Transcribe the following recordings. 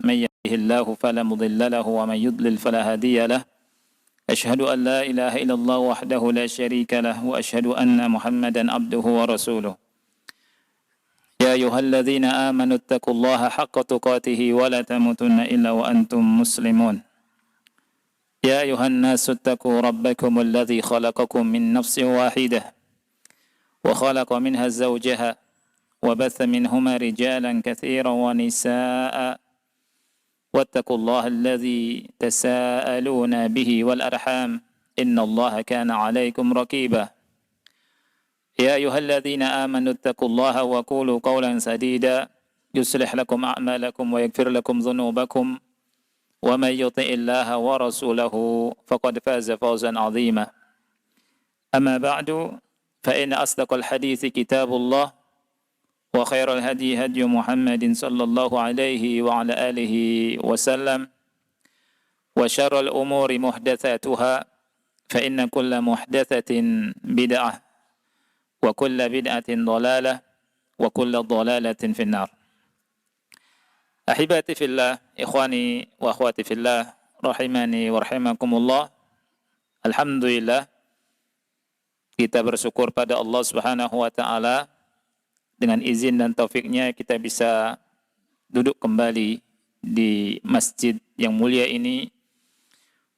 من يهده الله فلا مضل له ومن يضلل فلا هادي له أشهد أن لا إله إلا الله وحده لا شريك له وأشهد أن محمدا عبده ورسوله يا أيها الذين آمنوا اتقوا الله حق تقاته ولا تموتن إلا وأنتم مسلمون يا أيها الناس اتقوا ربكم الذي خلقكم من نفس واحدة وخلق منها زوجها وبث منهما رجالا كثيرا ونساء واتقوا الله الذي تساءلون به والأرحام إن الله كان عليكم رقيبا يا أيها الذين آمنوا اتقوا الله وقولوا قولا سديدا يصلح لكم أعمالكم ويغفر لكم ذنوبكم ومن يطع الله ورسوله فقد فاز فوزا عظيما أما بعد فإن أصدق الحديث كتاب الله وخير الهدي هدي محمد صلى الله عليه وعلى آله وسلم وشر الأمور محدثاتها فإن كل محدثة بدعة وكل بدعة ضلالة وكل ضلالة في النار. Ahibati fillah, ikhwani wa akhwati fillah, rahimani wa rahimakumullah. Alhamdulillah, kita bersyukur pada Allah Subhanahu wa taala, dengan izin dan taufiknya kita bisa duduk kembali di masjid yang mulia ini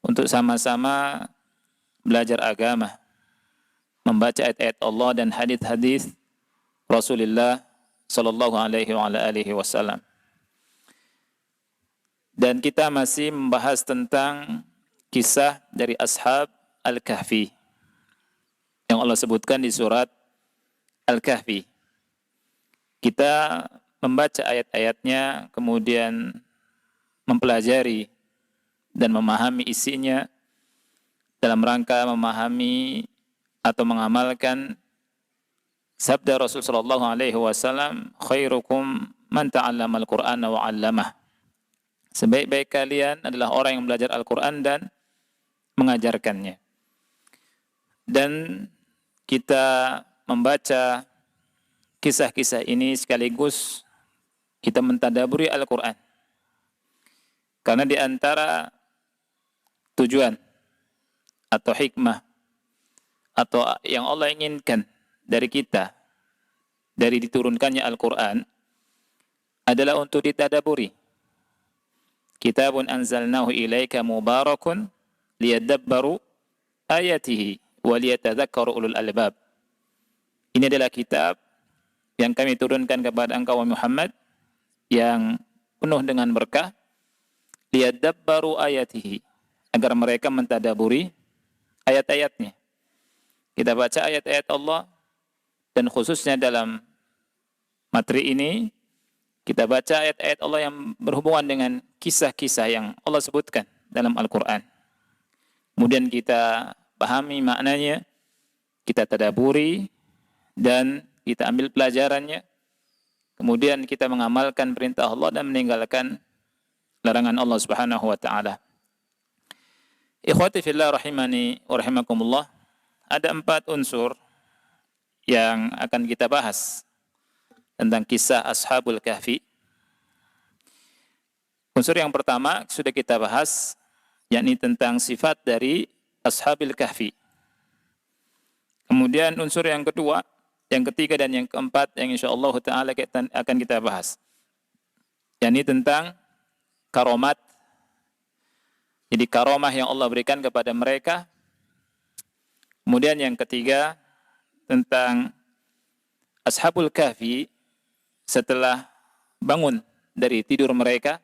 untuk sama-sama belajar agama, membaca ayat-ayat Allah dan hadis-hadis Rasulullah sallallahu alaihi wasallam. Dan kita masih membahas tentang kisah dari Ashab Al-Kahfi yang Allah sebutkan di surat Al-Kahfi. Kita membaca ayat-ayatnya, kemudian mempelajari dan memahami isinya dalam rangka memahami atau mengamalkan sabda Rasul sallallahu alaihi wasallam, khairukum man ta'allama al-Qur'ana wa 'allamah. Sebaik-baik kalian adalah orang yang belajar Al-Qur'an dan mengajarkannya. Dan kita membaca kisah-kisah ini sekaligus kita mentadaburi Al-Qur'an. Karena di antara tujuan atau hikmah atau yang Allah inginkan dari kita dari diturunkannya Al-Qur'an adalah untuk ditadaburi. Kitabun anzalnahu ilaika mubarakun liyadabbaru ayatihi wa liyatadhakkaru ulul albab. Ini adalah kitab yang kami turunkan kepada engkau Muhammad yang penuh dengan berkah, liyadabbaru ayatihi, agar mereka mentadaburi ayat-ayatnya. Kita baca ayat-ayat Allah dan khususnya dalam materi ini kita baca ayat-ayat Allah yang berhubungan dengan kisah-kisah yang Allah sebutkan dalam Al-Quran. Kemudian kita pahami maknanya, kita tadaburi, dan kita ambil pelajarannya. Kemudian kita mengamalkan perintah Allah dan meninggalkan larangan Allah Subhanahu wa taala. Ikhwati fillah rahimani wa rahimakumullah. Ada 4 unsur yang akan kita bahas tentang kisah Ashabul Kahfi. Unsur yang pertama sudah kita bahas, yakni tentang sifat dari Ashabul Kahfi. Kemudian unsur yang kedua, yang ketiga dan yang keempat yang insyaallah taala akan kita bahas, yakni tentang karomat. Jadi karomah yang Allah berikan kepada mereka. Kemudian yang ketiga tentang Ashabul Kahfi setelah bangun dari tidur mereka.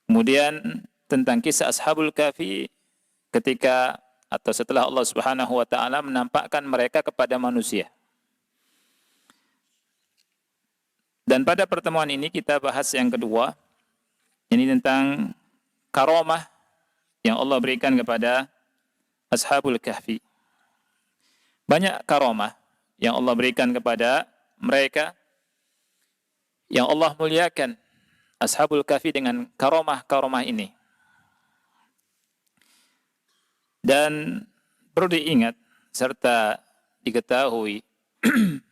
Kemudian tentang kisah Ashabul Kahfi ketika atau setelah Allah Subhanahu wa taala menampakkan mereka kepada manusia. Dan pada pertemuan ini kita bahas yang kedua, ini tentang karomah yang Allah berikan kepada Ashabul Kahfi. Banyak karomah yang Allah berikan kepada mereka, yang Allah muliakan Ashabul Kahfi dengan karomah-karomah ini. Dan perlu diingat serta diketahui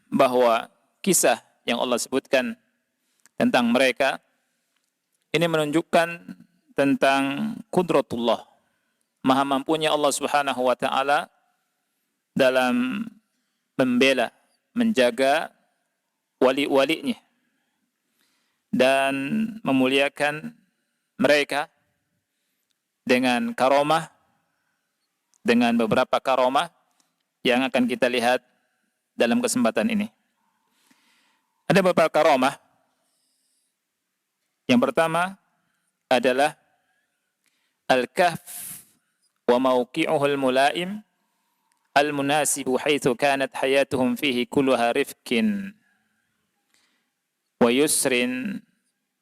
bahwa kisah yang Allah sebutkan tentang mereka Ini menunjukkan tentang qudratullah, maha mampunya Allah Subhanahu wa taala dalam membela, menjaga wali-walinya dan memuliakan mereka dengan karomah, dengan beberapa karomah yang akan kita lihat dalam kesempatan ini. Ada beberapa karomah. Yang pertama adalah al-kahf wa mawqi'uhu al-mula'im al-munasibu haitsu kanat hayatuhum fihi kulluha rifqin wa yusrin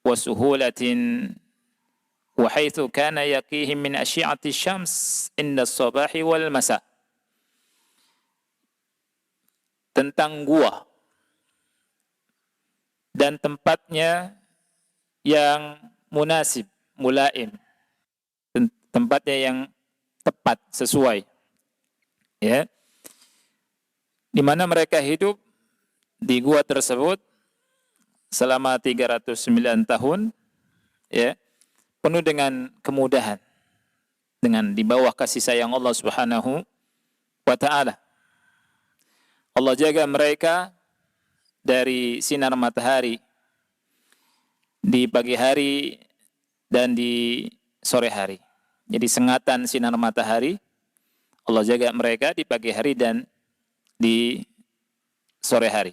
wa suhulatin wa haitsu kana yaqihim min asyi'ati syams inda as-sabahi wal masa. Tentang gua dan tempatnya yang munasib, mulaim, tempatnya yang tepat, sesuai, ya, di mana mereka hidup di gua tersebut selama 309 tahun, ya, penuh dengan kemudahan, dengan di bawah kasih sayang Allah Subhanahu wa taala. Allah jaga mereka dari sinar matahari di pagi hari dan di sore hari. Jadi sengatan sinar matahari Allah jaga mereka di pagi hari dan di sore hari.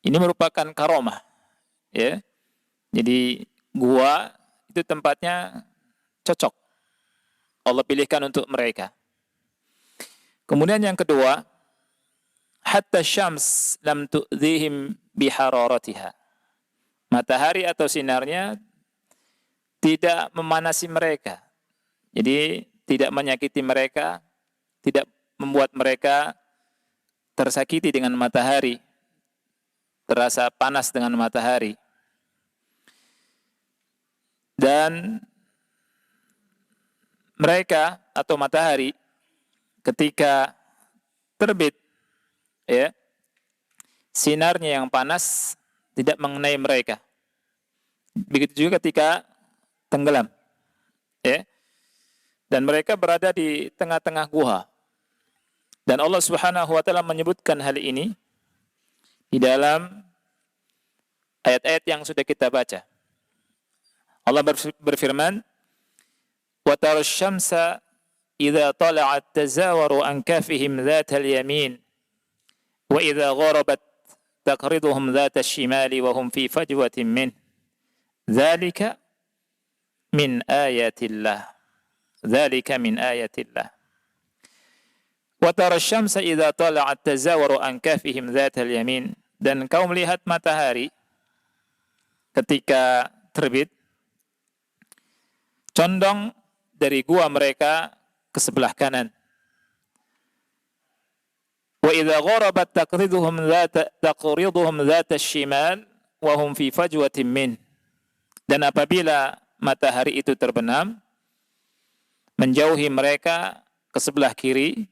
Ini merupakan karomah, ya. Jadi gua itu tempatnya cocok, Allah pilihkan untuk mereka. Kemudian yang kedua, hatta syams lam tu'dhihim bihararatiha. Matahari atau sinarnya tidak memanasi mereka. Jadi tidak menyakiti mereka, tidak membuat mereka tersakiti dengan matahari, terasa panas dengan matahari. Dan mereka atau matahari ketika terbit, ya, sinarnya yang panas tidak mengenai mereka. Begitu juga ketika tenggelam, ya. Dan mereka berada di tengah-tengah gua. Dan Allah Subhanahu wa taala menyebutkan hal ini di dalam ayat-ayat yang sudah kita baca. Allah berfirman, "Wa taras syamsa idza tala'at tazawaru an kafihim dhatal yamin wa idza gharabat taqriduhum dhatal shimali wa hum fi fajwatin min dzalika min ayatillah." Dzalika min ayatillah. Wa taras syamsa idza tala'at tazawaru an kafihim dhatal yamin. Dan kau melihat matahari ketika terbit condong dari gua mereka ke sebelah kanan. Wa idza gharabat taqriduhum dhata shimal wa hum fi fajwatin min. Dan apabila matahari itu terbenam, menjauhi mereka ke sebelah kiri,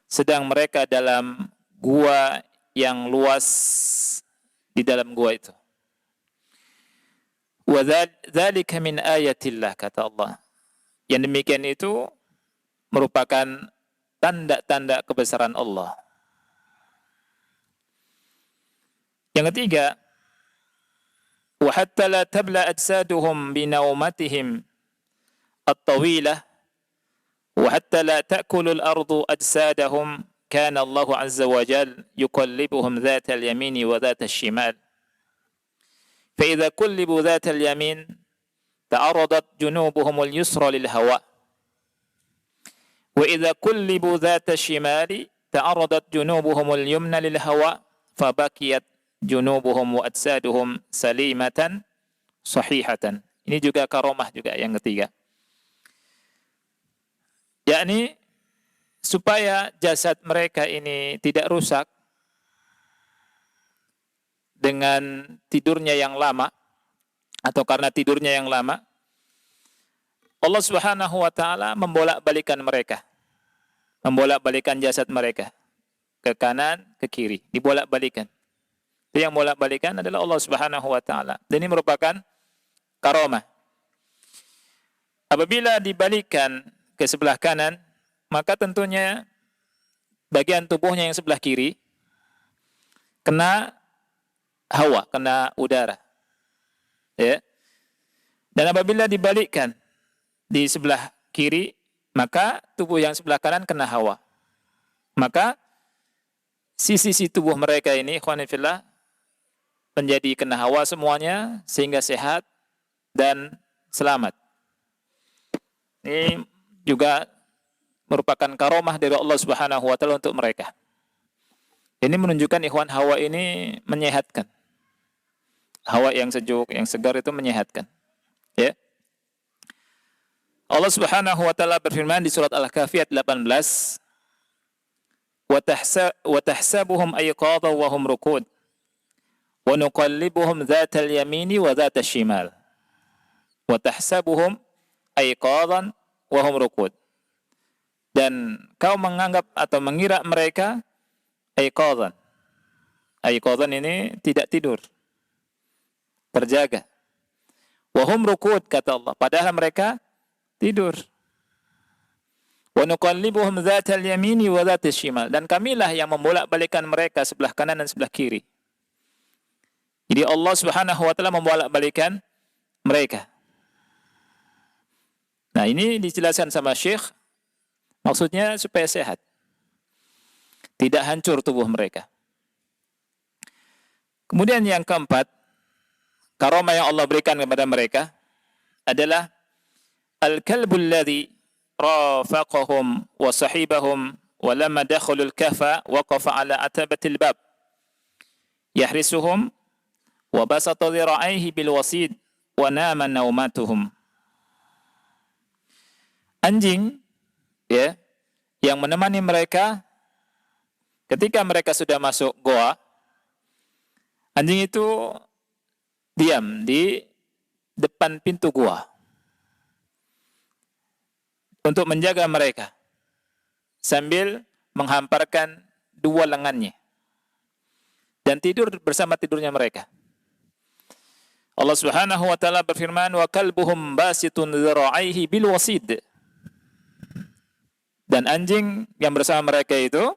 sedang mereka dalam gua yang luas di dalam gua itu. Wa dzalika min ayatillah, kata Allah. Yang demikian itu merupakan tanda-tanda kebesaran Allah. Yang ketiga, wa hatta la tabla ajsaduhum bi naumatihim at-tawilah wa hatta la ta'kulu al-ardu ajsadahum kana Allah azza wa jalla yuqallibuhum dhata al-yamini wa dhata al-shimal. فإذا كلبوا ذات اليمين تعرضت جنوبهم اليسرى للهواء وإذا كلبوا ذات الشمال تعرضت جنوبهم اليمنى للهواء فبكيت جنوبهم وأجسادهم سليمة صحيحة. Ini juga karomah juga yang ketiga, yakni supaya jasad mereka ini tidak rusak dengan tidurnya yang lama atau karena tidurnya yang lama, Allah Subhanahu wa taala membolak-balikan mereka. Membolak-balikan jasad mereka ke kanan, ke kiri, dibolak-balikan. Itu yang bolak-balikan adalah Allah Subhanahu wa taala. Dan ini merupakan karomah. Apabila dibalikkan ke sebelah kanan, maka tentunya bagian tubuhnya yang sebelah kiri kena hawa, kena udara. Ya. Dan apabila dibalikkan di sebelah kiri, maka tubuh yang sebelah kanan kena hawa. Maka sisi-sisi tubuh mereka ini, ikhwani fillah, menjadi kena hawa semuanya sehingga sehat dan selamat. Ini juga merupakan karomah dari Allah Subhanahu wa taala untuk mereka. Ini menunjukkan ikhwan hawa ini menyehatkan. Hawa yang sejuk, yang segar itu menyehatkan. Ya. Allah Subhanahu wa taala berfirman di surat Al-Kahfi ayat 18, "Wa tahsabuhum ayqadha wa hum rukud, wa nuqallibuhum dzatal yamini wa dzatal shimal." Wa tahsabuhum ayqadhan wa hum rukud. Dan kau menganggap atau mengira mereka ayqadhan. Ayqadhan ini tidak tidur, terjaga. Wa hum rukud, kata Allah, padahal mereka tidur. Wa nuqallibuhum dzatal yamini wa dzatal shimal. Dan kamilah yang membolak-balikkan mereka sebelah kanan dan sebelah kiri. Jadi Allah Subhanahu wa taala membolak-balikkan mereka. Nah, ini dijelaskan sama Syekh, maksudnya supaya sehat. Tidak hancur tubuh mereka. Kemudian yang keempat, karomah yang Allah berikan kepada mereka adalah al-kalbul ladzi rafaqahum wa sahibahum wa lamma dakhalul kahfa waqafa ala atabatil bab yahrisuhum wa basata dhira'aihi bil wasid wa nama naumatuhum. Anjing, ya, yang menemani mereka ketika mereka sudah masuk goa, anjing itu diam di depan pintu goa untuk menjaga mereka sambil menghamparkan dua lengannya dan tidur bersama tidurnya mereka. Allah Subhanahu wa taala berfirman, "Wa kalbuhum basitun dzira'aihi bil wasid." Dan anjing yang bersama mereka itu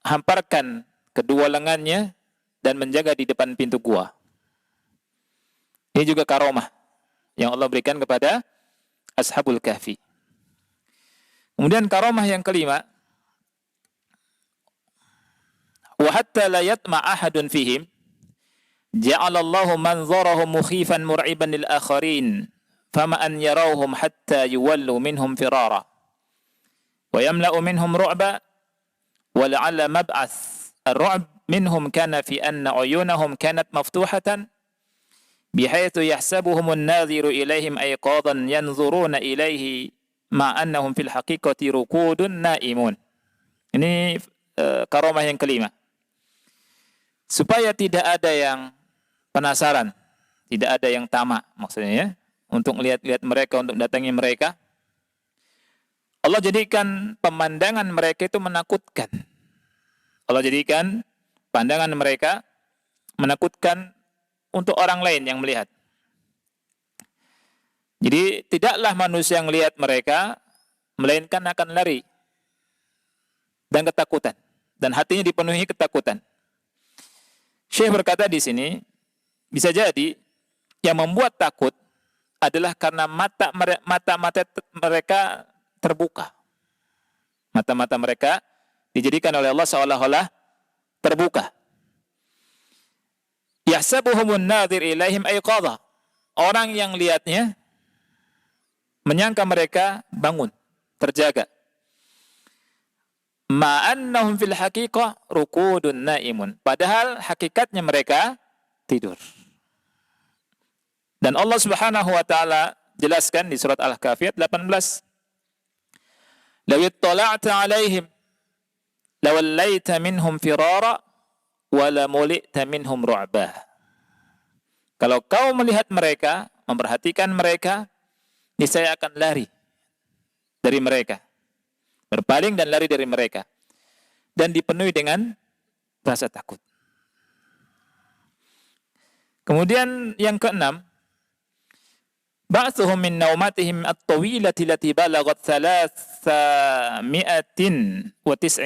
menghamparkan kedua lengannya dan menjaga di depan pintu gua. Ini juga karomah yang Allah berikan kepada Ashabul Kahfi. Kemudian karomah yang kelima, wa hatta la yatma ahadun fihim ja'alallahu manzarahum mukhifan mur'iban lil akharin fama an yarawhum hatta yuwallu minhum firara wa yamla'u minhum ru'ba wa la'alla mab'ath ar-ru'b minhum kana fi anna uyunahum kanat maftuhatan bihaythu yahsabuhum an-nadhiru ilayhim ayqadan yanzuruna ilayhi ma annahum fil haqiqati ruqudun naimun. Ini karomah yang kelima. Supaya tidak ada yang penasaran, tidak ada yang tamak maksudnya ya, untuk melihat-lihat mereka, untuk datangi mereka. Allah jadikan pemandangan mereka itu menakutkan. Allah jadikan pandangan mereka menakutkan untuk orang lain yang melihat. Jadi tidaklah manusia yang melihat mereka, melainkan akan lari dan ketakutan. Dan hatinya dipenuhi ketakutan. Syekh berkata di sini, bisa jadi yang membuat takut adalah karena mata mereka terbuka. Mata-mata mereka dijadikan oleh Allah seolah-olah terbuka. Yahsabuhumun nadhir ilaihim ayqadha. Orang yang lihatnya menyangka mereka bangun, terjaga. Ma'annahum fil haqiqah ruqudun naimun. Padahal hakikatnya mereka tidur. Dan Allah Subhanahu wa taala jelaskan di surat Al-Kahfi 18. Law ittala'ta 'alaihim lawallaita minhum firara wa lamuli'ta minhum ru'ba. Kalau kau melihat mereka, memperhatikan mereka, niscaya akan lari dari mereka. Berpaling dan lari dari mereka. Dan dipenuhi dengan rasa takut. Kemudian yang keenam, ba'thuhum min naumatihim at-tawilati lati balagat 309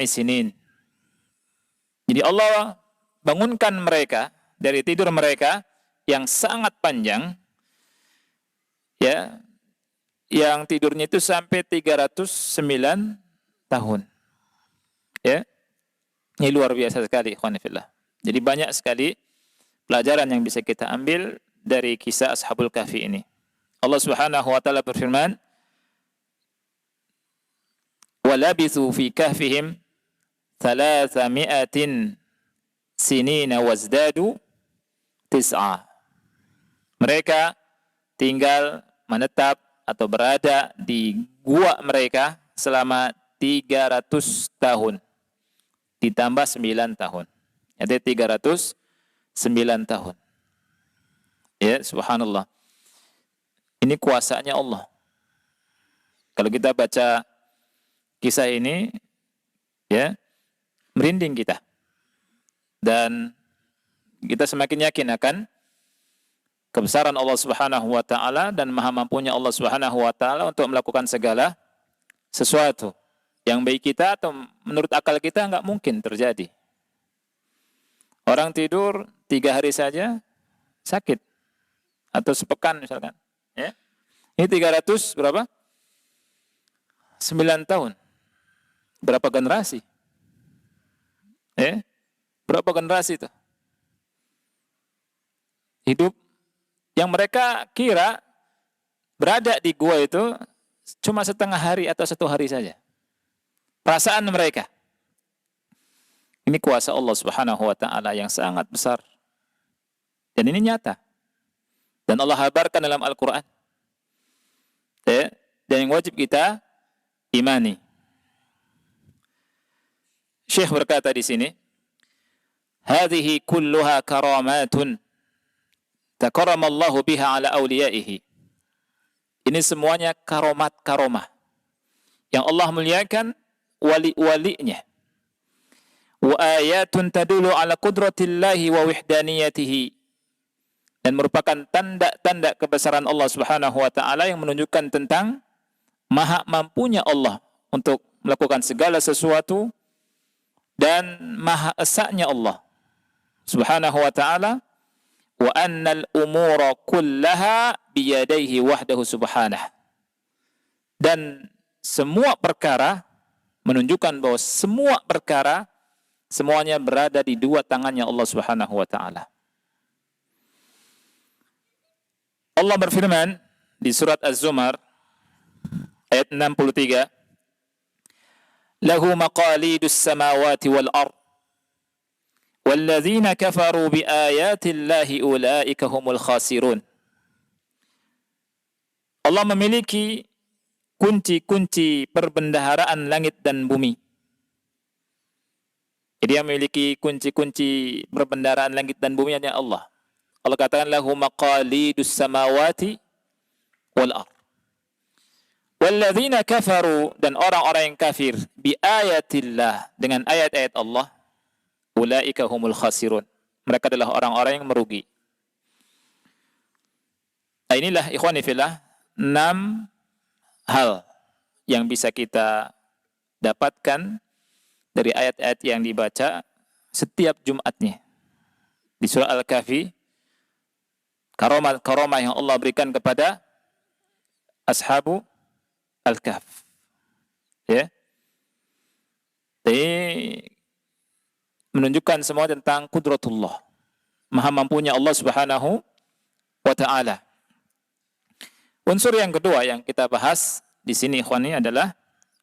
sinin. Jadi Allah bangunkan mereka dari tidur mereka yang sangat panjang, ya, yang tidurnya itu sampai 309 tahun. Ya. Ini luar biasa sekali, ikhwan fillah. Jadi banyak sekali pelajaran yang bisa kita ambil dari kisah Ashabul Kahfi ini. Allah Subhanahu wa taala berfirman, "Wa labithu fi kahfihim 300 sinina wazdadu tis'a." Mereka tinggal menetap atau berada di gua mereka selama 300 tahun. Ditambah 9 tahun. Jadi 309 tahun. Ya, subhanallah. Ini kuasanya Allah. Kalau kita baca kisah ini, ya, merinding kita. Dan kita semakin yakin akan kebesaran Allah Subhanahu wa taala dan maha mampunya Allah Subhanahu wa taala untuk melakukan segala sesuatu yang baik kita atau menurut akal kita enggak mungkin terjadi. Orang tidur 3 hari saja sakit atau sepekan misalkan, ya. Ini 300 berapa? 9 tahun. Berapa generasi? Berapa generasi itu? Hidup yang mereka kira berada di gua itu cuma setengah hari atau 1 hari saja. Perasaan mereka. Ini kuasa Allah Subhanahu wa taala yang sangat besar. Dan ini nyata. Dan Allah habarkan dalam Al-Qur'an. Ya, dan yang wajib kita imani. Syekh berkata di sini, "Hadhihi kulluha karamatun takaramallahu biha ala awliyaihi." Ini semuanya karomat-karomah yang Allah muliakan wali-walinya. Wa ayatun tadulu ala qudratillahi wa wahdaniyatihi. Dan merupakan tanda-tanda kebesaran Allah Subhanahu wa taala yang menunjukkan tentang maha mampunya Allah untuk melakukan segala sesuatu dan maha esanya Allah Subhanahu wa taala, wa annal umura kullaha biyadaihi wahdahu subhanahu. Dan semua perkara menunjukkan bahwa semua perkara semuanya berada di 2 tangannya Allah Subhanahu wa taala. Allah berfirman di surat Az-Zumar ayat 63, "Lahu maqalidus samawati wal ard walladzina kafaru biayati Allahi ulaika humul khasirun." Allah memiliki kunci-kunci perbendaharaan langit dan bumi. Jadi yang memiliki kunci-kunci perbendaharaan langit dan bumi hanya Allah. Allah katakan lahu maqalidus samawati wal ard. Walladzina kafaru, dan orang-orang yang kafir bi ayatillah, dengan ayat-ayat Allah, ulaika humul khasirun. Mereka adalah orang-orang yang merugi. Nah, inilah ikhwani fillah 6 hal yang bisa kita dapatkan dari ayat-ayat yang dibaca setiap Jumatnya di surah Al-Kahfi. Karomah yang Allah berikan kepada Ashabu Al-Kahf. Ya. Ini menunjukkan semua tentang kudratullah, maha mampunya Allah Subhanahu wa taala. Unsur yang kedua yang kita bahas di sini ikhwani adalah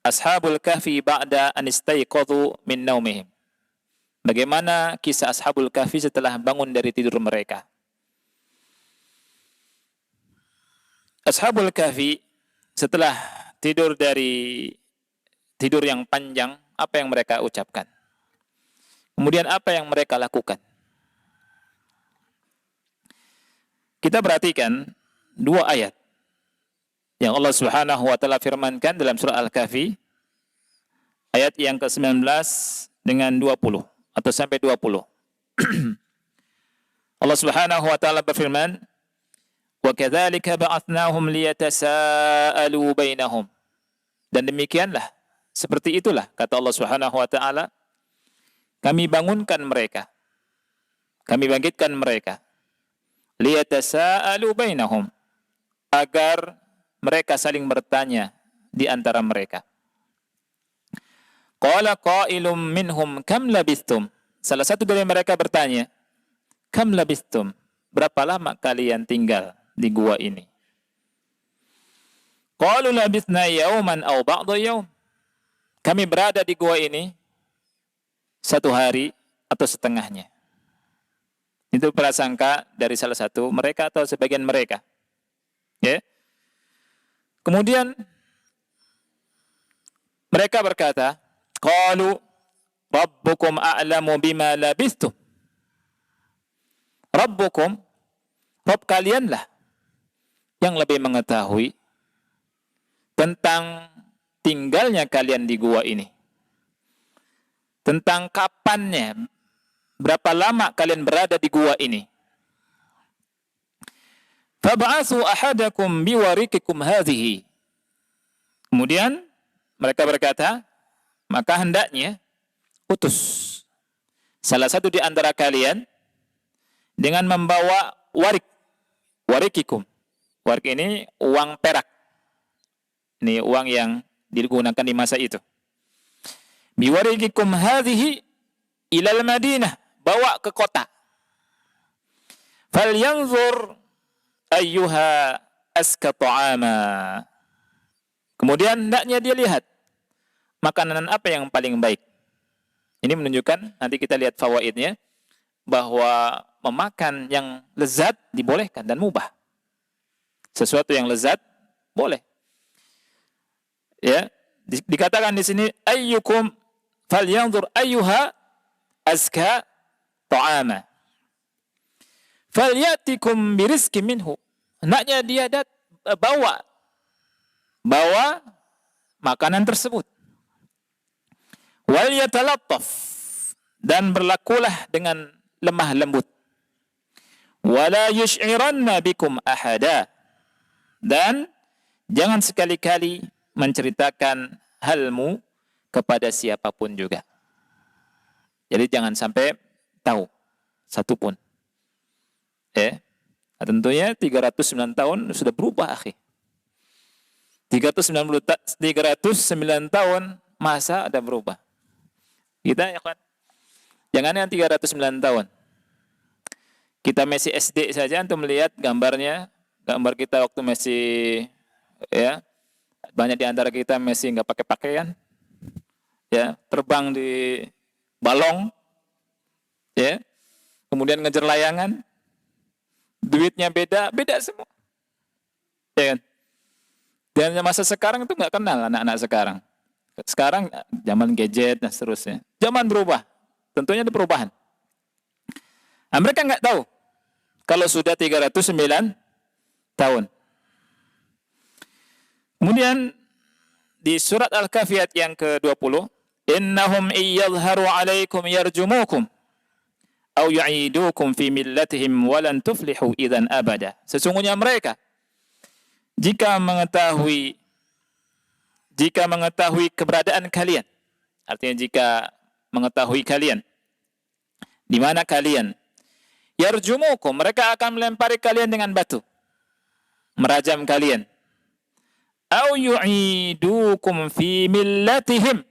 Ashabul Kahfi ba'da an istayqadhu min naumihim. Bagaimana kisah Ashabul Kahfi setelah bangun dari tidur mereka? Ashabul Kahfi setelah tidur dari tidur yang panjang, apa yang mereka ucapkan? Kemudian apa yang mereka lakukan? Kita perhatikan 2 ayat yang Allah Subhanahu wa taala firmankan dalam surah Al-Kahfi ayat yang ke-19 dengan 20 atau sampai 20. Allah Subhanahu wa taala berfirman, "Wa kadzalika ba'atsnahum liyatasaalu bainahum." Dan demikianlah, seperti itulah kata Allah Subhanahu wa taala, kami bangunkan mereka. Kami bangkitkan mereka. Liyatasaalu bainahum, agar mereka saling bertanya di antara mereka. Qala qailum minhum kam labistum. Salah satu dari mereka bertanya, kam labistum? Berapa lama kalian tinggal di gua ini? Qalu labithna yauman aw ba'da yaum. Kami berada di gua ini 1 hari atau setengahnya. Itu prasangka dari salah satu mereka atau sebagian mereka. Ya. Kemudian mereka berkata, qalu rabbukum a'lamu bima labistum. Rabbukum, Rabb kalianlah yang lebih mengetahui tentang tinggalnya kalian di gua ini. Tentang kapannya, berapa lama kalian berada di gua ini. Fab'atsu ahadakum biwarikikum hadhihi. Kemudian mereka berkata, maka hendaknya utus salah satu di antara kalian dengan membawa warikikum. Warik ini uang perak. Ini uang yang digunakan di masa itu. Biwarikikum hadhihi ilal Madinah, bawa ke kota. Falyanzur ayyuha aska ta'ama. Kemudian hendaknya dia lihat makanan apa yang paling baik. Ini menunjukkan, nanti kita lihat fawaidnya, bahwa memakan yang lezat dibolehkan dan mubah. Sesuatu yang lezat boleh. Ya, dikatakan di sini ayyukum falyanzur ayyuha azka ta'ama. Falyatikum birizqin minhu. Hendaknya dia bawa makanan tersebut. Wal yatalattaf, dan berlakulah dengan lemah lembut. Wala yush'iranna bikum ahada, dan jangan sekali-kali menceritakan halmu kepada siapapun juga. Jadi jangan sampai tahu satupun. Tentunya 309 tahun sudah berubah, akhi. 309 tahun masa ada berubah. Kita ya kan, jangan yang 309 tahun. Kita masih SD saja untuk melihat gambarnya, gambar kita waktu masih, ya, banyak di antara kita masih nggak pakai pakaian, ya, terbang di balong, ya, kemudian ngejar layangan, duitnya beda semua, ya kan? Dan masa sekarang itu nggak kenal anak-anak sekarang. Sekarang zaman gadget dan seterusnya. Zaman berubah. Tentunya ada perubahan. Nah, mereka nggak tahu kalau sudah 309 tahun. Kemudian di surat Al-Kahfi yang ke-20, innahum iyadharu alaikum yarjumukum au yu'idukum fi millatihim walan tuflihu idzan abada. Sesungguhnya mereka jika mengetahui keberadaan kalian, artinya jika mengetahui kalian di mana kalian, yarjumukum, mereka akan melempari kalian dengan batu, merajam kalian, au yu'idukum fi millatihim,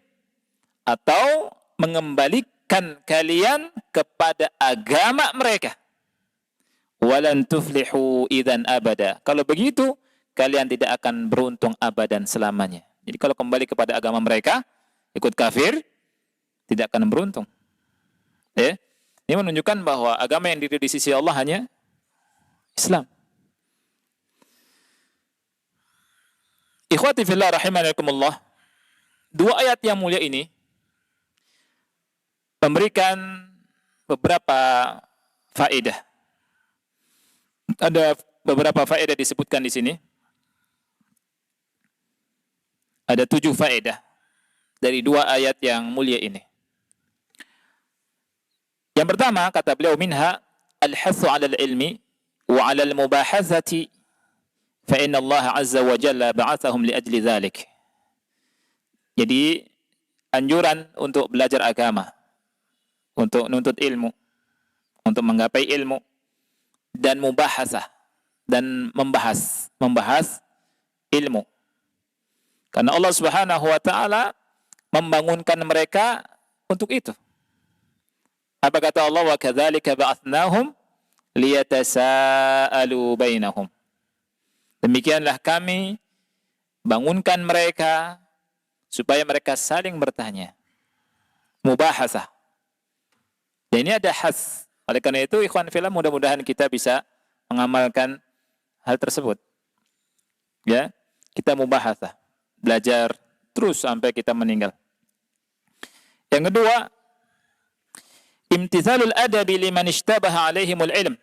atau mengembalikan kalian kepada agama mereka, walan tuflihu idzan abada. Kalau begitu kalian tidak akan beruntung abadan selamanya. Jadi kalau kembali kepada agama mereka, ikut kafir, tidak akan beruntung. Ini menunjukkan bahwa agama yang diri di sisi Allah hanya Islam. Ikhwati fillah rahimakumullah, 2 ayat yang mulia ini memberikan beberapa faedah. Ada beberapa faedah disebutkan di sini. Ada 7 faedah dari 2 ayat yang mulia ini. Yang pertama, kata beliau, minha al-hathu 'ala al-ilmi wa 'ala al-mubahathati fa inna Allah 'azza wa jalla ba'athahum li ajli dhalik. Jadi anjuran untuk belajar agama, untuk nuntut ilmu, untuk menggapai ilmu, dan mubahasah, dan membahas ilmu. Karena Allah Subhanahu wa taala membangunkan mereka untuk itu. Apa kata Allah? Wa kadzalika ba'athnahum liyatasaalu bainahum. Demikianlah kami bangunkan mereka supaya mereka saling bertanya. Mubahasah. Dan ini ada has. Oleh karena itu, ikhwan fillah, mudah-mudahan kita bisa mengamalkan hal tersebut. Ya, kita mubahasah, belajar terus sampai kita meninggal. Yang kedua, imtithalul adabi liman ishtabaha alaihimul ilm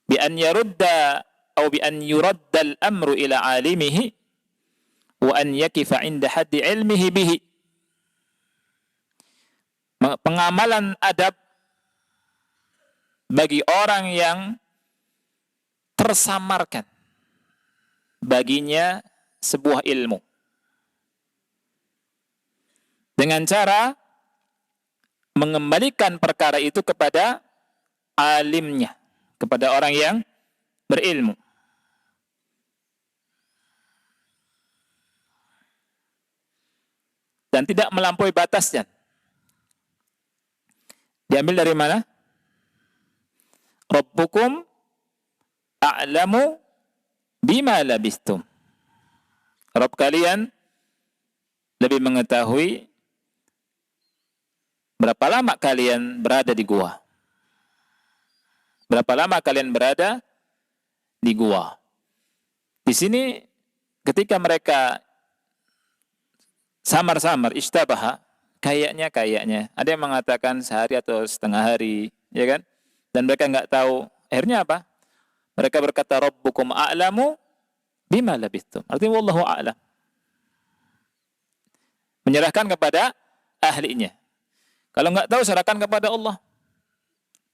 bi an yarudda atau bi an yuradda al-amru ila alimihi wa an yakifa 'inda haddi ilmihi bihi. Pengamalan adab bagi orang yang tersamarkan baginya sebuah ilmu dengan cara mengembalikan perkara itu kepada alimnya, kepada orang yang berilmu. Dan tidak melampaui batasnya. Diambil dari mana? Rabbukum a'lamu bima labistum. Rabb kalian lebih mengetahui berapa lama kalian berada di gua. Berapa lama kalian berada di gua. Di sini ketika mereka samar-samar, ishtabaha, kayaknya. Ada yang mengatakan sehari atau setengah hari, ya kan? Dan mereka enggak tahu. Akhirnya apa? Mereka berkata, Rabbukum a'lamu bima labithum. Artinya, wallahu a'lam. Menyerahkan kepada ahlinya. Kalau enggak tahu, serahkan kepada Allah.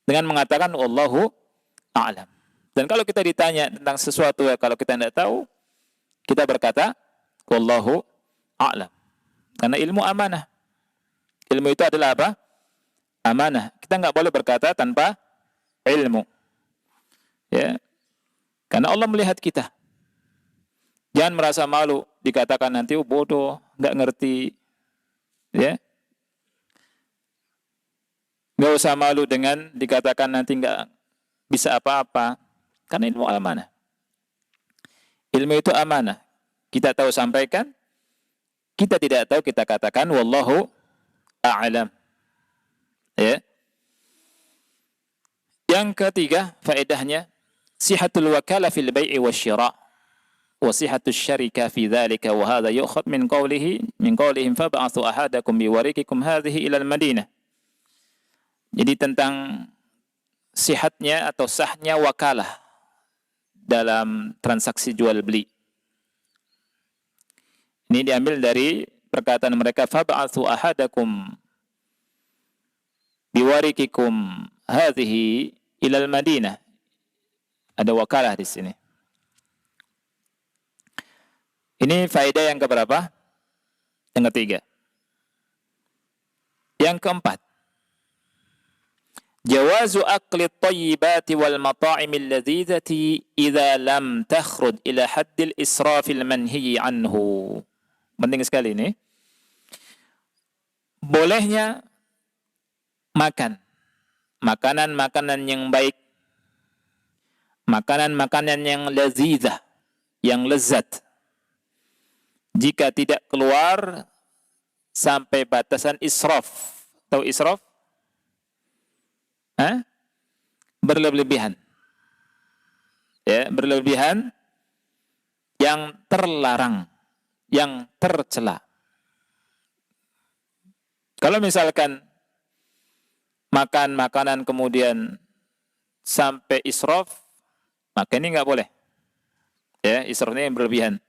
Dengan mengatakan, wallahu a'lam. Dan kalau kita ditanya tentang sesuatu, kalau kita enggak tahu, kita berkata, wallahu a'lam. Karena ilmu amanah. Ilmu itu adalah apa? Amanah. Kita enggak boleh berkata tanpa ilmu. Ya. Karena Allah melihat kita. Jangan merasa malu dikatakan nanti bodoh, enggak ngerti. Ya. Enggak usah malu dengan dikatakan nanti enggak bisa apa-apa. Karena ilmu amanah. Ilmu itu amanah. Kita tahu sampaikan, kita tidak tahu kita katakan wallahu a'lam. Ya. Yang ketiga faedahnya sihatul wakala fil bai'i wasyira' wa sihatus syarika fi dzalika wa hadha yu'khad min qawlihim fab'athu ahadakum biwarikikum hadhihi ila al-Madinah. Jadi tentang sihatnya atau sahnya wakalah dalam transaksi jual beli. Ini diambil dari perkataan mereka, fab'athu ahadakum biwarikikum hadhihi ilal Madinah. Ada wakalah di sini. Ini faedah yang keberapa? Yang ketiga. Yang keempat, jawazu akli at-tayyibati wal mata'imil ladzizati idza lam takhrud ila haddil israfil manhiyi anhu. Penting sekali ini. Bolehnya makan makanan-makanan yang baik, makanan-makanan yang lazizah, yang lezat, jika tidak keluar sampai batasan israf. Tahu israf? Berlebihan. Ya, berlebihan yang terlarang, yang tercela. Kalau misalkan makan makanan kemudian sampai israf, maka ini nggak boleh. Ya, israf ini yang berlebihan.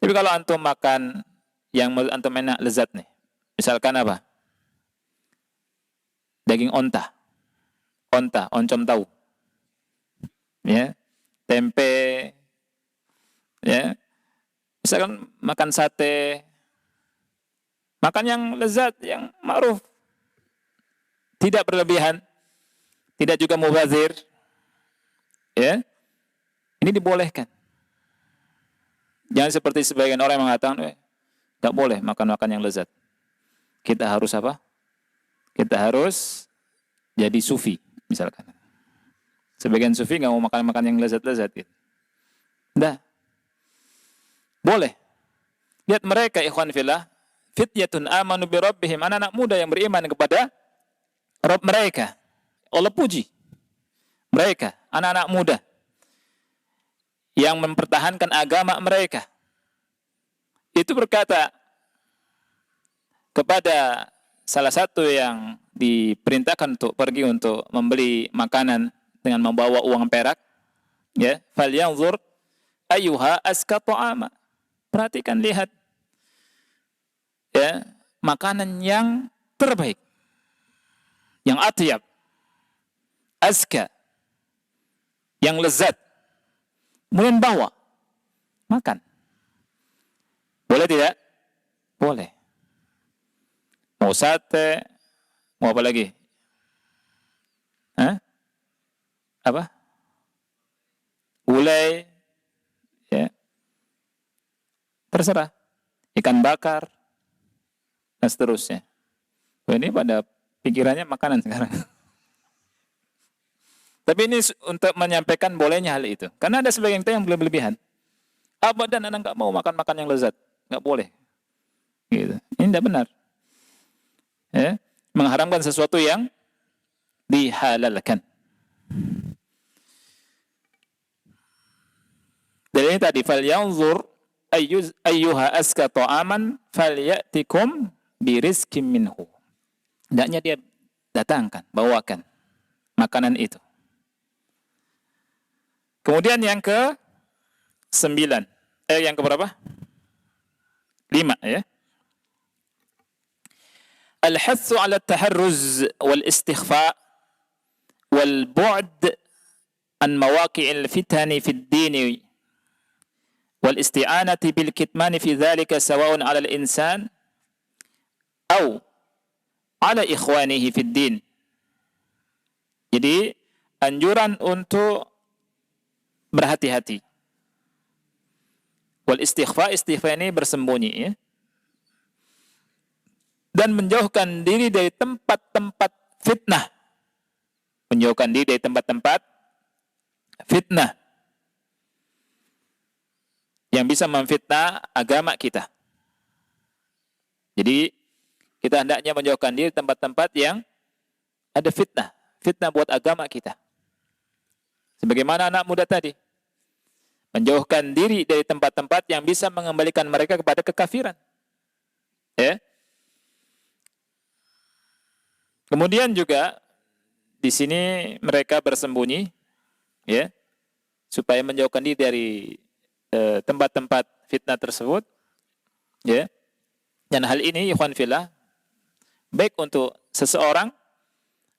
Tapi kalau antum makan yang antum enak lezat nih, misalkan apa? Daging onta. onta, oncom tahu. Ya, tempe, ya. Misalkan makan sate, makan yang lezat, yang ma'ruf. Tidak berlebihan, tidak juga mubazir. Ya. Ini dibolehkan. Jangan seperti sebagian orang yang mengatakan, enggak boleh makan-makan yang lezat. Kita harus apa? Kita harus jadi sufi, misalkan. Sebagian sufi enggak mau makan-makan yang lezat-lezat gitu. Enggak. Boleh. Lihat mereka, ikhwan fillah, fityatun amanu bi rabbihim, anak-anak muda yang beriman kepada Rabb mereka. Allah puji mereka, anak-anak muda yang mempertahankan agama mereka. Itu berkata kepada salah satu yang diperintahkan untuk pergi untuk membeli makanan dengan membawa uang perak, ya, falyanzur ayyuha azka ta'ama. Perhatikan, lihat, ya, makanan yang terbaik, yang atyab, azka, yang lezat. Kemudian bawa, makan. Boleh tidak? Boleh. Mau sate, mau apa lagi? Hah? Apa? Gulai, ya. Terserah. Ikan bakar, dan seterusnya. Ini pada pikirannya makanan sekarang. Tapi ini untuk menyampaikan bolehnya hal itu. Karena ada sebagian kita yang berlebihan. Abadan anak nggak mau makan-makan yang lezat. Nggak boleh. Gitu. Ini tidak benar. Ya. Mengharamkan sesuatu yang dihalalkan. Dan ini tadi, falyanzur ayyuha aska ta'aman falyatikum birizkim minhu. Hendaknya dia datangkan, bawakan makanan itu. Kemudian yang ke-9. Yang ke berapa? 5, ya. Al-hatsu 'ala at-taharruz wal istikhfa wal bu'd an mawaqi'il fitani fid din wal isti'anati bil kitman fi dhalika sawa'un 'ala al-insan aw 'ala ikhwanihi fid din. Jadi anjuran untuk berhati-hati. Wal istighfa ini bersembunyi, ya. Dan menjauhkan diri dari tempat-tempat fitnah. Menjauhkan diri dari tempat-tempat fitnah yang bisa memfitnah agama kita. Jadi kita hendaknya menjauhkan diri tempat-tempat yang ada fitnah, fitnah buat agama kita. Sebagaimana anak muda tadi, menjauhkan diri dari tempat-tempat yang bisa mengembalikan mereka kepada kekafiran. Ya. Kemudian juga di sini mereka bersembunyi, ya, supaya menjauhkan diri dari tempat-tempat fitnah tersebut, ya. Dan hal ini, ikhwan fillah, baik untuk seseorang,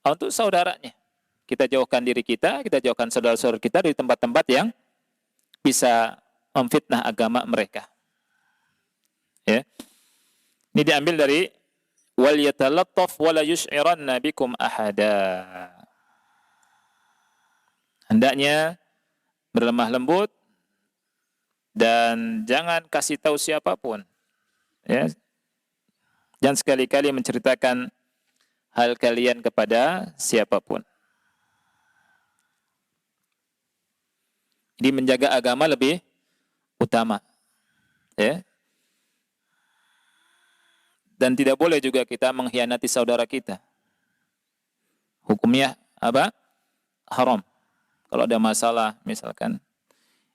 untuk saudaranya. Kita jauhkan diri kita jauhkan saudara-saudara kita dari tempat-tempat yang bisa memfitnah agama mereka. Ya. Ini diambil dari wal yatalattaf wa la yush'iranna bikum ahada. Hendaknya berlemah lembut dan jangan kasih tahu siapapun. Ya. Jangan sekali-kali menceritakan hal kalian kepada siapapun. Jadi menjaga agama lebih utama, ya. Dan tidak boleh juga kita mengkhianati saudara kita. Hukumnya apa? Haram. Kalau ada masalah misalkan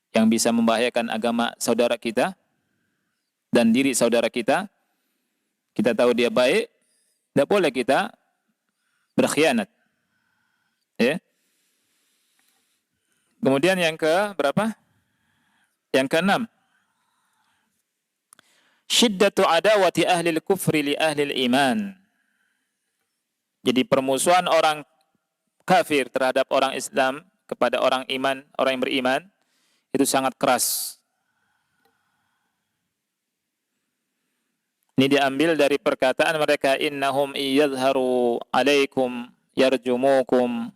yang bisa membahayakan agama saudara kita dan diri saudara kita tahu dia baik, tidak boleh kita berkhianat. Ya. Kemudian yang ke berapa? Yang ke-6. Syiddatu adawati ahli al-kufri li ahli al-iman. Jadi permusuhan orang kafir terhadap orang Islam kepada orang iman, orang yang beriman itu sangat keras. Ini diambil dari perkataan mereka, innahum iyadharu alaikum yarjumukum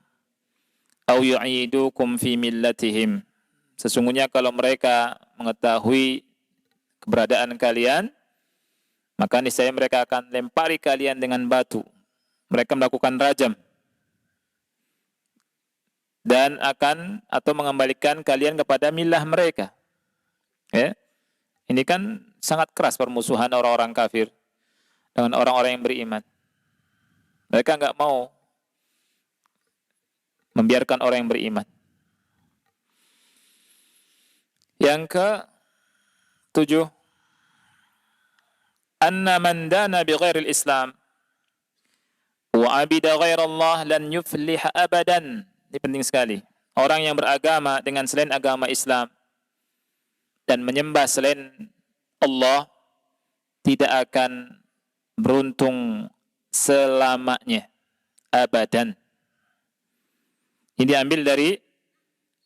au yu'idukum fi millatihim. Sesungguhnya kalau mereka mengetahui keberadaan kalian, maka niscaya mereka akan lempari kalian dengan batu. Mereka melakukan rajam dan akan atau mengembalikan kalian kepada milah mereka. Ya. Ini kan sangat keras permusuhan orang-orang kafir dengan orang-orang yang beriman. Mereka enggak mau membiarkan orang yang beriman. Yang ke-7, anna man dana bi ghairil Islam wa abida ghairallah lan yuflih abadan. Ini penting sekali. Orang yang beragama dengan selain agama Islam dan menyembah selain Allah tidak akan beruntung selamanya, abadan. Ini diambil dari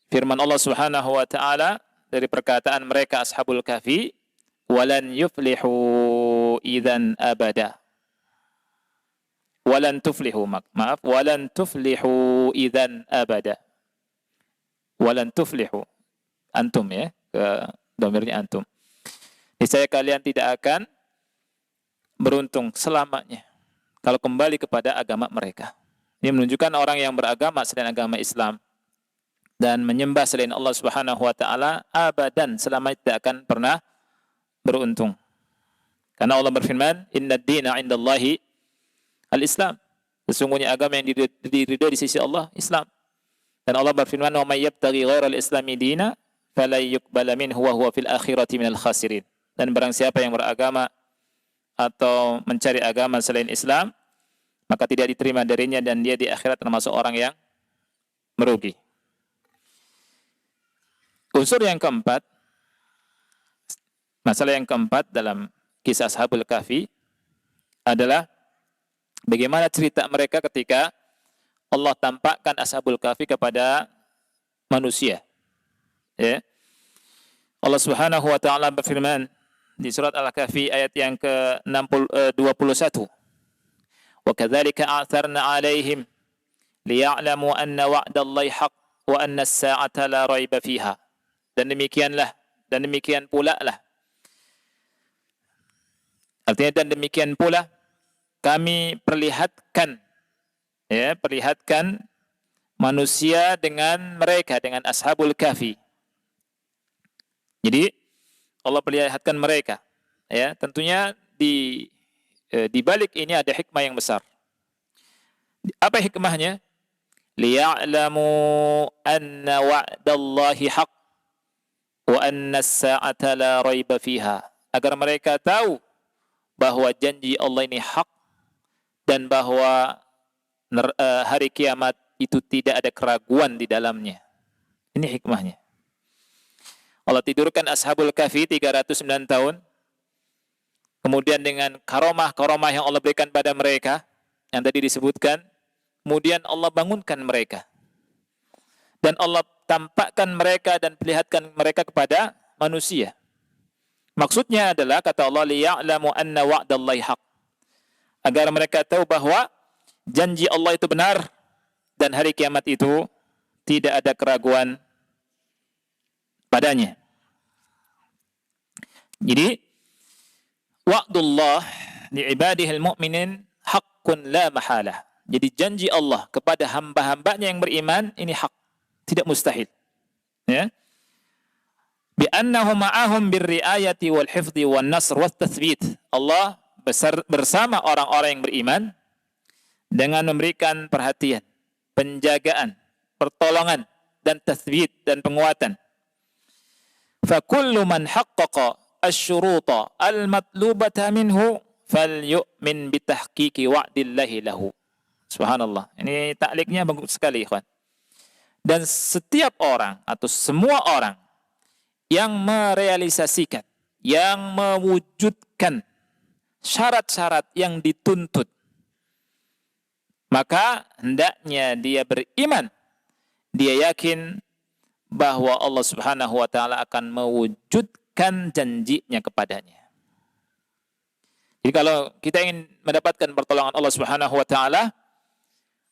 firman Allah Subhanahu wa taala dari perkataan mereka Ashabul Kahfi, walan yuflihu idzan abada. Walan tuflihu, maaf, walan tuflihu idzan abada. Walan tuflihu, antum ya, ke dhamirnya antum. Niscaya kalian tidak akan beruntung selamanya kalau kembali kepada agama mereka. Ini menunjukkan orang yang beragama selain agama Islam dan menyembah selain Allah Subhanahu wa taala abadan, selamanya tidak akan pernah beruntung. Karena Allah berfirman, "Innad dina 'indallahi al-Islam." Sesungguhnya agama yang diridhai di sisi Allah Islam. Dan Allah berfirman, "Wa may yabtaghi ghairal islami dina fala yuqbala minhu wa huwa fil akhirati minal khasirin." Dan barang siapa yang beragama atau mencari agama selain Islam, maka tidak diterima darinya dan dia di akhirat termasuk orang yang merugi. Unsur yang keempat, masalah yang keempat dalam kisah Ashabul Kahfi adalah bagaimana cerita mereka ketika Allah tampakkan Ashabul Kahfi kepada manusia. Ya. Allah Subhanahu wa taala berfirman di surat Al-Kahfi ayat yang ke-21. Wa kadzalika a'tharna 'alaihim liya'lamu anna wa'dallahi haqq wa anna as-sa'ata la raiba fiha. Dan demikian pula lah. Artinya dan demikian pula kami perlihatkan manusia dengan mereka, dengan Ashabul Kahfi. Jadi Allah perlihatkan mereka, ya, tentunya di balik ini ada hikmah yang besar. Apa hikmahnya? Liya'lamu anna wa'dallahi haqq wa anna as-sa'ata la raiba fiha. Agar mereka tahu bahwa janji Allah ini hak dan bahwa hari kiamat itu tidak ada keraguan di dalamnya. Ini hikmahnya. Allah tidurkan Ashabul Kahfi 309 tahun. Kemudian dengan karomah-karomah yang Allah berikan pada mereka, yang tadi disebutkan, kemudian Allah bangunkan mereka. Dan Allah tampakkan mereka dan perlihatkan mereka kepada manusia. Maksudnya adalah, kata Allah, liya'lamu anna wa'dallahi haq. Agar mereka tahu bahwa janji Allah itu benar dan hari kiamat itu tidak ada keraguan padanya. Jadi wa'dullah li'ibadihil mu'minin haqqun la mahalah. Jadi janji Allah kepada hamba-hambanya yang beriman ini hak, tidak mustahil. Ya. Bi annahu ma'ahum birriayati wal hifdhi wan nasr wat tathbit. Allah bersama orang-orang yang beriman dengan memberikan perhatian, penjagaan, pertolongan dan tathbit dan penguatan. Fa kullu man haqqaqa asy-syuruta al-matlubata minhu falyu'min bi tahqiqi wa'dillahi lahu. Subhanallah. Ini takliknya bagus sekali, ikhwan. Dan setiap orang atau semua orang yang merealisasikan, yang mewujudkan syarat-syarat yang dituntut maka hendaknya dia beriman. Dia yakin bahwa Allah Subhanahu wa taala akan mewujudkan janjinya kepadanya. Jadi kalau kita ingin mendapatkan pertolongan Allah Subhanahu wa taala,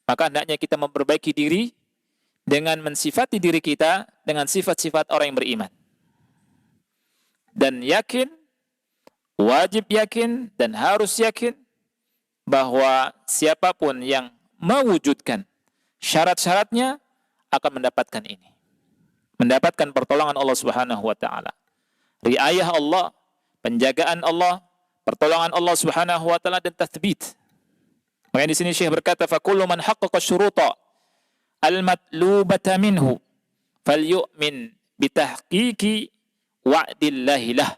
maka hendaknya kita memperbaiki diri dengan mensifati diri kita dengan sifat-sifat orang yang beriman. Dan yakin, wajib yakin dan harus yakin bahwa siapapun yang mewujudkan syarat-syaratnya akan mendapatkan ini. Mendapatkan pertolongan Allah Subhanahu wa taala. Riayah Allah, penjagaan Allah, pertolongan Allah Subhanahu wa taala dan tathbit. Makanya di sini Syekh berkata, fa kullu man haqqaqa syuruta al-matlubata minhu falyu'min bitahqiqi wa'dillahi lah.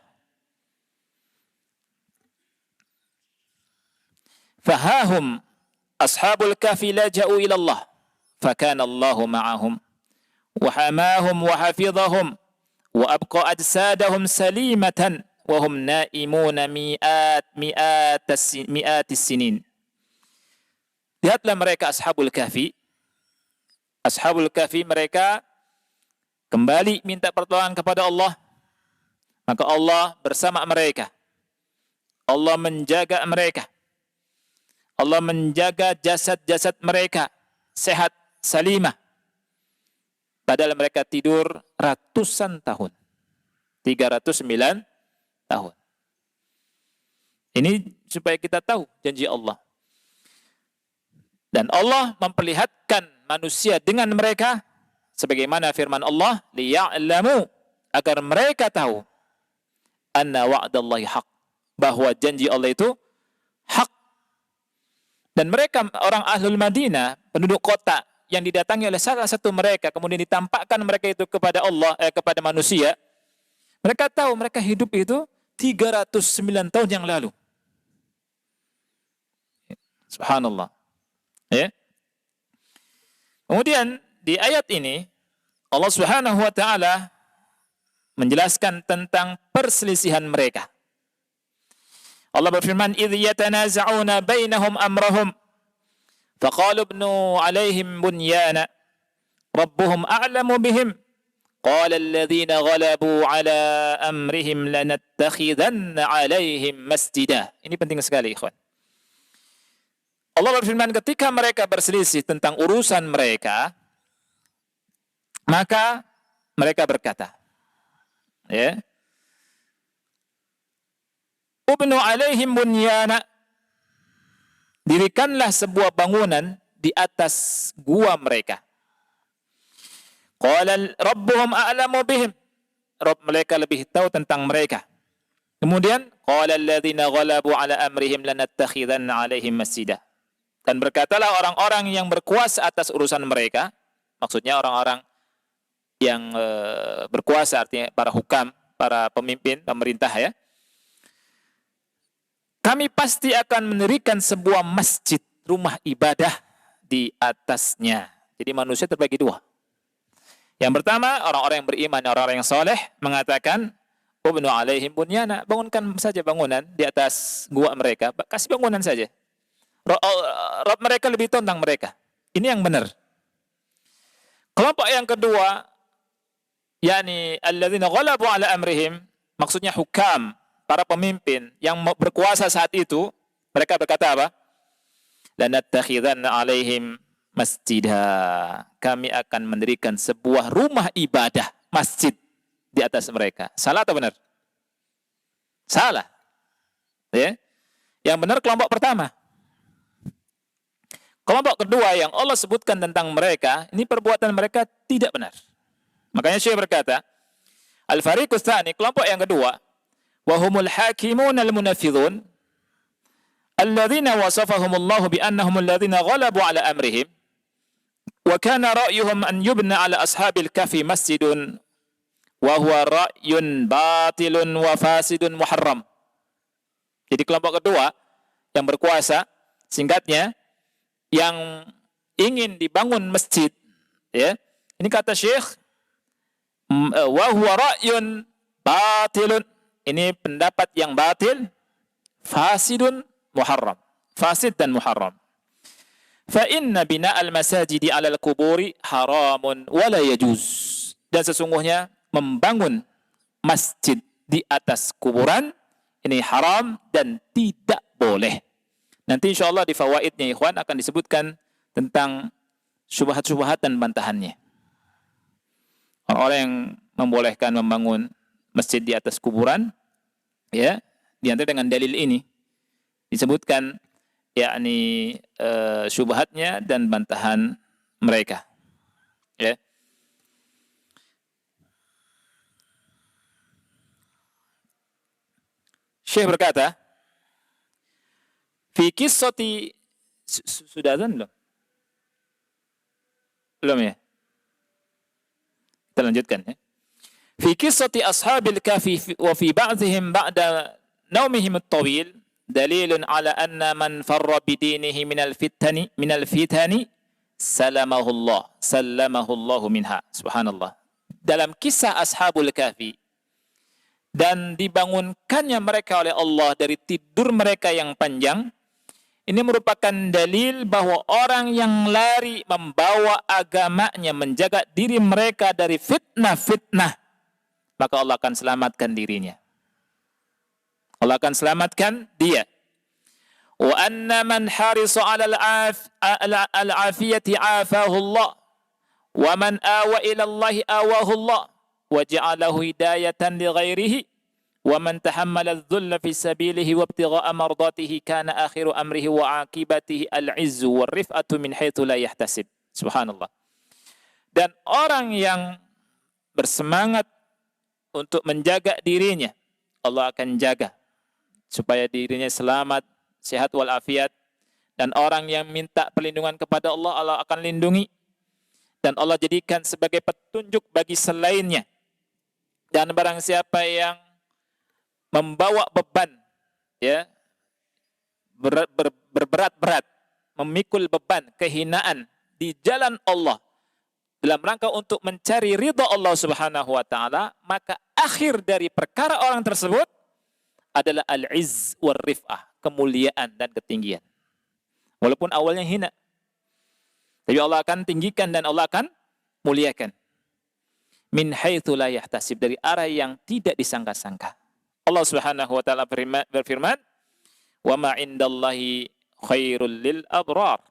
Fahahum ashabul kahfi laja'u ila Allah fakana Allahu ma'ahum wa hamahum wa hafizahum wa abqa ajsadahum salimatan wa hum naimuna mi'atis sinin. Lihatlah mereka ashabul kahfi. Ashabul kahfi mereka kembali minta pertolongan kepada Allah. Maka Allah bersama mereka. Allah menjaga mereka. Allah menjaga jasad-jasad mereka sehat, salimah. Padahal mereka tidur ratusan tahun. 309 tahun. Ini supaya kita tahu janji Allah. Dan Allah memperlihatkan manusia dengan mereka sebagaimana firman Allah, liya'lamu, agar mereka tahu anna wa'dallahi haq, bahwa janji Allah itu hak. Dan mereka orang Ahlul Madinah, penduduk kota yang didatangi oleh salah satu mereka, kemudian ditampakkan mereka itu kepada Allah, kepada manusia. Mereka tahu mereka hidup itu 309 tahun yang lalu. Subhanallah. Ya. Kemudian di ayat ini Allah Subhanahu wa taala menjelaskan tentang perselisihan mereka. Allah berfirman, "Idz yatanaza'una bainahum amrahum faqalu ibnu 'alaihim bunyana rabbuhum a'lamu bihim qala alladhina ghalabu 'ala amrihim lanattakhidanna 'alaihim masjida." Ini penting sekali, ikhwan. Allah berfirman, ketika mereka berselisih tentang urusan mereka, maka mereka berkata, ya, ubnu alaihim bunyana, dirikanlah sebuah bangunan di atas gua mereka. Qala rabbuhum a'lamu bihim, Rabb mereka lebih tahu tentang mereka. Kemudian qala alladhina ghalabu ala amrihim lanattakhidanna alaihim masjidah. Dan berkatalah orang-orang yang berkuasa atas urusan mereka, maksudnya orang-orang yang berkuasa, artinya para hukam, para pemimpin, pemerintah, ya. Kami pasti akan mendirikan sebuah masjid, rumah ibadah di atasnya. Jadi manusia terbagi dua. Yang pertama, orang-orang yang beriman, orang-orang yang soleh, mengatakan, ubnu alaihim bunyana, bangunkan saja bangunan di atas gua mereka, kasih bangunan saja. Rabb mereka lebih tahu tentang mereka. Ini yang benar. Kelompok yang kedua, yakni alladzina ghalabu ala amrihim, maksudnya hukam, para pemimpin yang berkuasa saat itu, mereka berkata apa? Lanattakhidanna alaihim masjidah. Kami akan mendirikan sebuah rumah ibadah, masjid di atas mereka. Salah atau benar? Salah. Ya. Yang benar kelompok pertama. Kelompok kedua yang Allah sebutkan tentang mereka, ini perbuatan mereka tidak benar. Makanya Syekh berkata, al-fariqus tsani, kelompok yang kedua, wa humul hakimun al-munaffidhun alladzina wasafahumullahu bi annahum alladzina ghalabu ala amrihim wa kana ra'yuhum an yubna ala ashabil kahfi masjidun wa huwa ra'yun batilun wa fasidun muharram. Jadi kelompok kedua yang berkuasa, singkatnya, yang ingin dibangun masjid, ya. Ini kata Syekh, wa huwa ra'yun batilun. Ini pendapat yang batil, fasidun muharram. Fasid dan muharram. Fa inna bina'al masajidi 'alal quburi haramun wa la yajuz. Dan sesungguhnya membangun masjid di atas kuburan ini haram dan tidak boleh. Nanti insyaallah di fawaidnya ikhwan akan disebutkan tentang syubhat-syubhat dan bantahannya. Orang-orang yang membolehkan membangun masjid di atas kuburan, ya, diantara dengan dalil ini disebutkan yakni syubhatnya dan bantahan mereka. Ya. Syekh berkata, fi qissati sudah azan belum? Belum ya? Kita lanjutkan ya. Fi qissati ashabil kahfi wa fi ba'dihim ba'da naumihim at-tawil dalilun ala anna man farra bidinihi minal fitani salamahu Allah minha. Subhanallah. Dalam kisah ashabul kahfi dan dibangunkannya mereka oleh Allah dari tidur mereka yang panjang, ini merupakan dalil bahwa orang yang lari membawa agamanya, menjaga diri mereka dari fitnah-fitnah, maka Allah akan selamatkan dirinya. Allah akan selamatkan dia. Wa anna man harisa 'ala al-'afiyati 'afahu Allah. Wa man awa ila Allah awahu Allah. Wa ja'alahu hidayatan li ghairihi. Wa man tahammala adh-dhulla fi sabilihi wa ibtigha'a mardatihi kana akhiru amrihi wa 'aqibatihi al-'izzu war rif'atu min haitsu la yahtasib. Subhanallah. Dan orang yang bersemangat untuk menjaga dirinya, Allah akan jaga supaya dirinya selamat, sehat walafiat. Dan orang yang minta perlindungan kepada Allah, Allah akan lindungi. Dan Allah jadikan sebagai petunjuk bagi selainnya. Dan barang siapa yang membawa beban, ya, berberat-berat, memikul beban kehinaan di jalan Allah dalam rangka untuk mencari ridha Allah Subhanahu wa taala, maka akhir dari perkara orang tersebut adalah al-izz war rif'ah, kemuliaan dan ketinggian. Walaupun awalnya hina, tapi Allah akan tinggikan dan Allah akan muliakan. Min haitsu la yahtasib, dari arah yang tidak disangka-sangka. Allah Subhanahu wa taala berfirman, "Wa ma 'indallahi khairul lil abrar."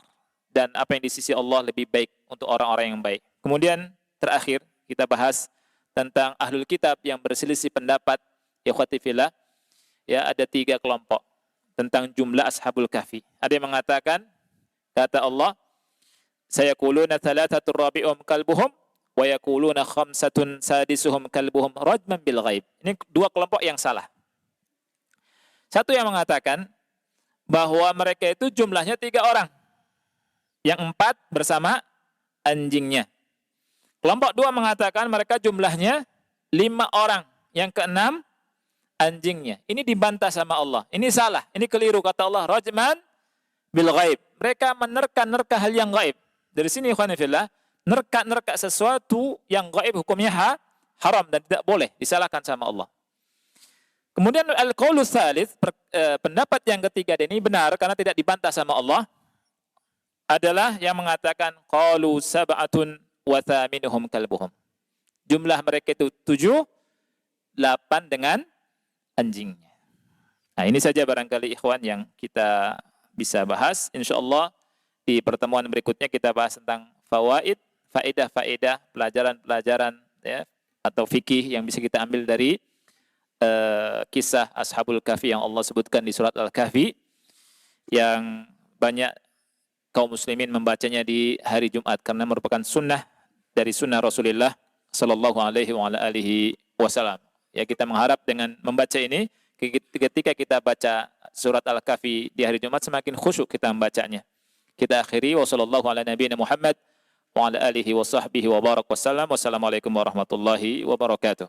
Dan apa yang di sisi Allah lebih baik untuk orang-orang yang baik. Kemudian terakhir kita bahas tentang ahlul kitab yang berselisih pendapat, ikhwati fillah. Ya, ada 3 kelompok tentang jumlah ashabul kahfi. Ada yang mengatakan, kata Allah, sayaquluna thalathatun rabi'uhum kalbuhum wa yaquluna khamsatun sadisuhum kalbuhum rajman bil ghaib. Ini 2 kelompok yang salah. Satu yang mengatakan bahwa mereka itu jumlahnya 3 orang. Yang 4 bersama anjingnya. Kelompok 2 mengatakan mereka jumlahnya 5 orang. Yang ke-6 anjingnya. Ini dibantah sama Allah. Ini salah, ini keliru, kata Allah, rajman bil ghaib. Mereka menerka-nerka hal yang gaib. Dari sini ikhwan fillah, nerka-nerka sesuatu yang gaib hukumnya haram dan tidak boleh, disalahkan sama Allah. Kemudian al-qaulu tsalits, pendapat yang ketiga ini benar karena tidak dibantah sama Allah, adalah yang mengatakan qalu sab'atun wa thaminuhum kalbuhum. Jumlah mereka itu 7, 8 dengan anjingnya. Nah, ini saja barangkali ikhwan yang kita bisa bahas. Insyaallah di pertemuan berikutnya kita bahas tentang fawaid, faedah-faedah, pelajaran-pelajaran, ya, atau fikih yang bisa kita ambil dari kisah Ashabul Kahfi yang Allah sebutkan di surat Al-Kahfi, yang banyak kaum muslimin membacanya di hari Jumat karena merupakan sunnah dari sunnah Rasulullah sallallahu alaihi wasallam. Ya, kita mengharap dengan membaca ini, ketika kita baca surat Al-Kahfi di hari Jumat, semakin khusyuk kita membacanya. Kita akhiri, wa sallallahu ala nabiyina Muhammad wa ala alihi wa sahbihi wa barak wasallam. Wassalamualaikum warahmatullahi wabarakatuh.